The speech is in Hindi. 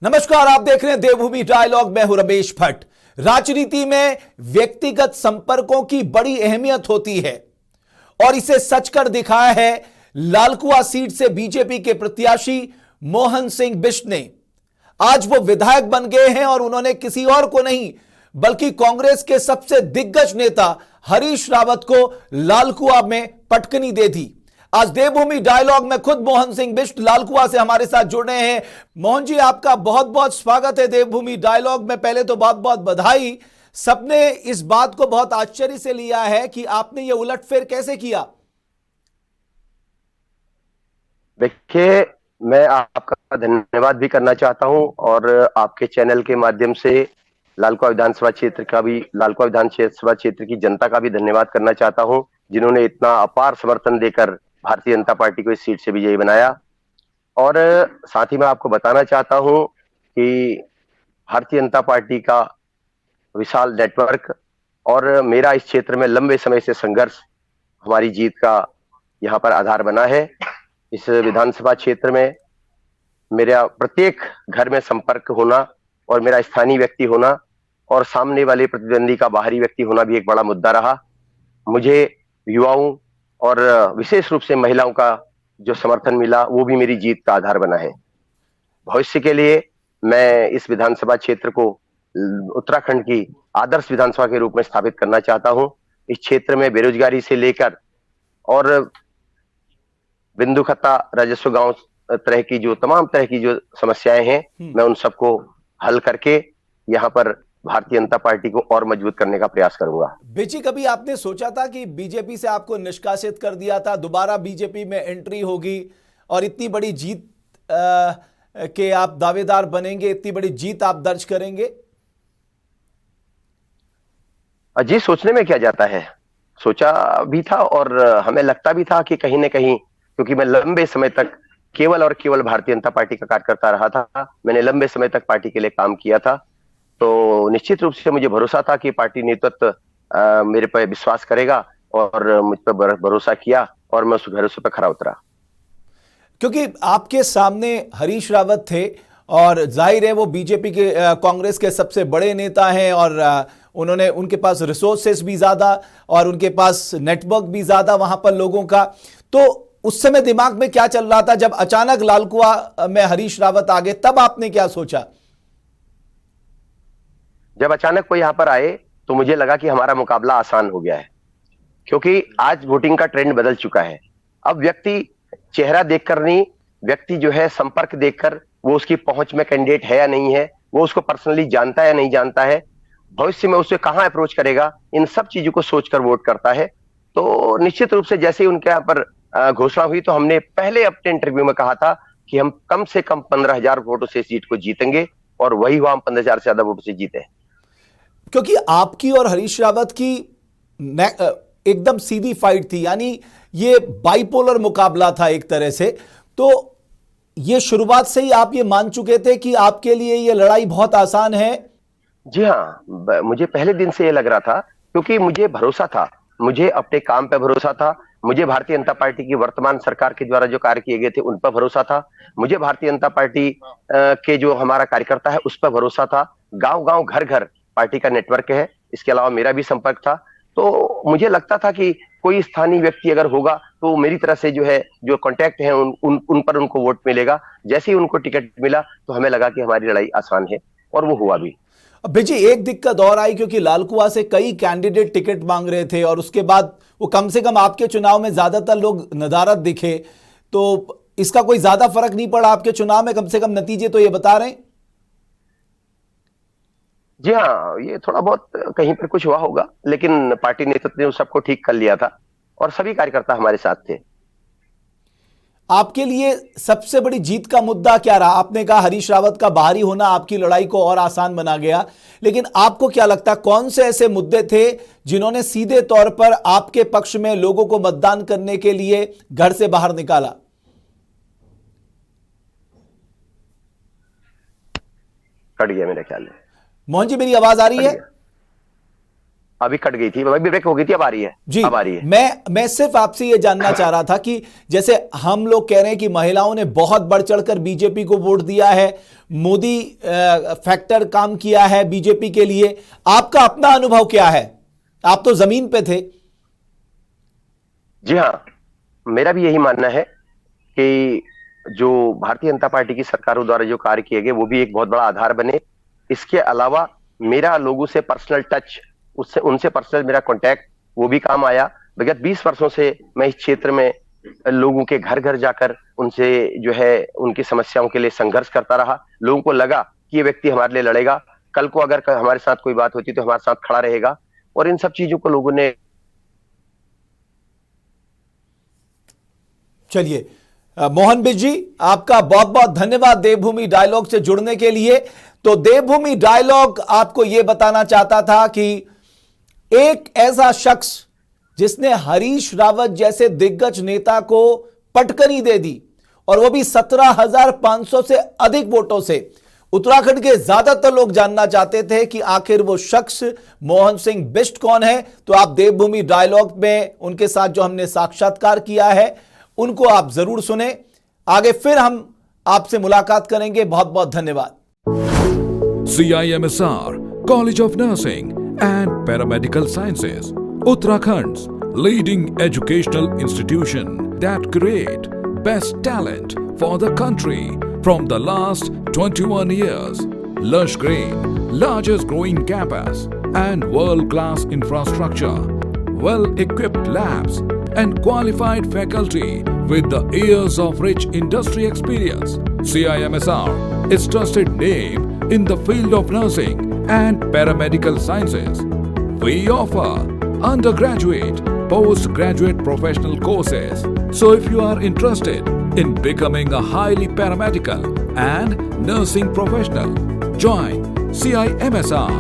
नमस्कार, आप देख रहे हैं देवभूमि डायलॉग। मैं हूं रमेश भट्ट। राजनीति में व्यक्तिगत संपर्कों की बड़ी अहमियत होती है और इसे सच कर दिखाया है लालकुआ सीट से बीजेपी के प्रत्याशी मोहन सिंह बिष्ट ने। आज वो विधायक बन गए हैं और उन्होंने किसी और को नहीं बल्कि कांग्रेस के सबसे दिग्गज नेता हरीश रावत को लालकुआ में पटकनी दे दी। आज देवभूमि डायलॉग में खुद मोहन सिंह बिष्ट लालकुआ से हमारे साथ जुड़ रहे हैं। मोहन जी, आपका बहुत बहुत स्वागत है देवभूमि डायलॉग में। पहले तो बहुत बहुत बधाई। सबने इस बात को बहुत आश्चर्य से लिया है कि आपने ये उलटफेर कैसे किया। देखिए, मैं आपका धन्यवाद भी करना चाहता हूं और आपके चैनल के माध्यम से लालकुआ विधानसभा क्षेत्र की जनता का भी धन्यवाद करना चाहता हूं, जिन्होंने इतना अपार समर्थन देकर भारतीय जनता पार्टी को इस सीट से विजयी बनाया। और साथ ही मैं आपको बताना चाहता हूं कि भारतीय जनता पार्टी का विशाल नेटवर्क और मेरा इस क्षेत्र में लंबे समय से संघर्ष हमारी जीत का यहाँ पर आधार बना है। इस विधानसभा क्षेत्र में मेरा प्रत्येक घर में संपर्क होना और मेरा स्थानीय व्यक्ति होना और सामने वाले प्रतिद्वंदी का बाहरी व्यक्ति होना भी एक बड़ा मुद्दा रहा। मुझे युवाओं और विशेष रूप से महिलाओं का जो समर्थन मिला वो भी मेरी जीत का आधार बना है। भविष्य के लिए मैं इस विधानसभा क्षेत्र को उत्तराखंड की आदर्श विधानसभा के रूप में स्थापित करना चाहता हूं। इस क्षेत्र में बेरोजगारी से लेकर और बिंदु खत्ता राजस्व गांव तमाम तरह की जो समस्याएं हैं, मैं उन सबको हल करके यहाँ पर भारतीय जनता पार्टी को और मजबूत करने का प्रयास करूंगा। बेची, कभी आपने सोचा था कि बीजेपी से आपको निष्कासित कर दिया था, दोबारा बीजेपी में एंट्री होगी और इतनी बड़ी जीत के आप दावेदार बनेंगे, इतनी बड़ी जीत आप दर्ज करेंगे? जी, सोचने में क्या जाता है। सोचा भी था और हमें लगता भी था कि कहीं ना कहीं, क्योंकि मैं लंबे समय तक केवल और केवल भारतीय जनता पार्टी का कार्यकर्ता रहा था, मैंने लंबे समय तक पार्टी के लिए काम किया था, तो निश्चित रूप से मुझे भरोसा था कि पार्टी नेतृत्व मेरे पर विश्वास करेगा और मुझ पर भरोसा किया और मैं उस भरोसे पर खरा उतरा। क्योंकि आपके सामने हरीश रावत थे और जाहिर है वो बीजेपी के कांग्रेस के सबसे बड़े नेता हैं और उनके पास रिसोर्सेस भी ज्यादा और उनके पास नेटवर्क भी ज्यादा वहां पर लोगों का। तो उस समय दिमाग में क्या चल रहा था जब अचानक लालकुआ में हरीश रावत आ गए, तब आपने क्या सोचा? जब अचानक वो यहाँ पर आए तो मुझे लगा कि हमारा मुकाबला आसान हो गया है, क्योंकि आज वोटिंग का ट्रेंड बदल चुका है। अब व्यक्ति चेहरा देखकर नहीं, व्यक्ति जो है संपर्क देखकर, वो उसकी पहुंच में कैंडिडेट है या नहीं है, वो उसको पर्सनली जानता है या नहीं जानता है, भविष्य में उसे कहां अप्रोच करेगा, इन सब चीजों को सोचकर वोट करता है। तो निश्चित रूप से जैसे ही उनके यहाँ पर घोषणा हुई तो हमने पहले अपने इंटरव्यू में कहा था कि हम कम से कम 15,000 वोटों से सीट को जीतेंगे और वही हुआ, हम 15,000 से ज्यादा वोटों से जीते। क्योंकि आपकी और हरीश रावत की एकदम सीधी फाइट थी, यानी ये बाइपोलर मुकाबला था एक तरह से। तो ये शुरुआत से ही आप ये मान चुके थे कि आपके लिए ये लड़ाई बहुत आसान है? जी हाँ, मुझे पहले दिन से ये लग रहा था, क्योंकि मुझे भरोसा था, मुझे अपने काम पे भरोसा था, मुझे भारतीय जनता पार्टी की वर्तमान सरकार के द्वारा जो कार्य किए गए थे उन पर भरोसा था, मुझे भारतीय जनता पार्टी के जो हमारा कार्यकर्ता है उस पर भरोसा था। गांव गांव घर घर पार्टी का नेटवर्क है, इसके अलावा मेरा भी संपर्क था। तो मुझे लगता था कि कोई स्थानीय व्यक्ति अगर होगा तो मेरी तरह से जो है, जो कॉन्टैक्ट है उन पर उनको वोट मिलेगा। जैसे ही उनको टिकट मिला तो हमें लगा कि हमारी लड़ाई आसान है और वो हुआ भी। बेजी, एक दिक्कत और आई क्योंकि लालकुआ से कई कैंडिडेट टिकट मांग रहे थे और उसके बाद वो कम से कम आपके चुनाव में ज्यादातर लोग नदारद दिखे। तो इसका कोई ज्यादा फर्क नहीं पड़ा आपके चुनाव में? कम से कम नतीजे तो ये बता रहे हैं। जी हाँ, ये थोड़ा बहुत कहीं पर कुछ हुआ होगा, लेकिन पार्टी नेतृत्व ने उस सबको ठीक कर लिया था और सभी कार्यकर्ता हमारे साथ थे। आपके लिए सबसे बड़ी जीत का मुद्दा क्या रहा? आपने कहा हरीश रावत का बाहरी होना आपकी लड़ाई को और आसान बना गया, लेकिन आपको क्या लगता, कौन से ऐसे मुद्दे थे जिन्होंने सीधे तौर पर आपके पक्ष में लोगों को मतदान करने के लिए घर से बाहर निकाला? कट गया मेरे ख्याल में। मोहन जी, मेरी आवाज आ रही है? अभी कट गई थी, अभी ब्रेक हो गई थी, अब आ रही है जी। अब आ रही है। मैं सिर्फ आपसे ये जानना चाह रहा था कि जैसे हम लोग कह रहे हैं कि महिलाओं ने बहुत बढ़ चढ़कर बीजेपी को वोट दिया है, मोदी फैक्टर काम किया है बीजेपी के लिए, आपका अपना अनुभव क्या है? आप तो जमीन पे थे। जी हाँ, मेरा भी यही मानना है कि जो भारतीय जनता पार्टी की सरकारों द्वारा जो कार्य किए गए वो भी एक बहुत बड़ा आधार बने। इसके अलावा मेरा लोगों से पर्सनल टच, उससे उनसे पर्सनल मेरा कांटेक्ट, वो भी काम आया। विगत 20 वर्षों से मैं इस क्षेत्र में लोगों के घर घर जाकर उनसे जो है उनकी समस्याओं के लिए संघर्ष करता रहा। लोगों को लगा कि ये व्यक्ति हमारे लिए लड़ेगा, कल को अगर हमारे साथ कोई बात होती तो हमारे साथ खड़ा रहेगा, और इन सब चीजों को लोगों ने। चलिए मोहन बिज जी, आपका बहुत बहुत धन्यवाद देवभूमि डायलॉग से जुड़ने के लिए। तो देवभूमि डायलॉग आपको यह बताना चाहता था कि एक ऐसा शख्स जिसने हरीश रावत जैसे दिग्गज नेता को पटकनी दे दी, और वो भी 17,500 से अधिक वोटों से। उत्तराखंड के ज्यादातर लोग जानना चाहते थे कि आखिर वो शख्स मोहन सिंह बिष्ट कौन है। तो आप देवभूमि डायलॉग में उनके साथ जो हमने साक्षात्कार किया है उनको आप जरूर सुने। आगे फिर हम आपसे मुलाकात करेंगे। बहुत बहुत धन्यवाद। CIMSR College of Nursing and Paramedical Sciences, Uttarakhand's leading educational institution that create best talent for the country from the last 21 years. Lush green, largest growing campus and world-class infrastructure, well-equipped labs and qualified faculty with the years of rich industry experience. CIMSR is trusted name in the field of nursing and paramedical sciences. We offer undergraduate, postgraduate professional courses. So if you are interested in becoming a highly paramedical and nursing professional, join CIMSR.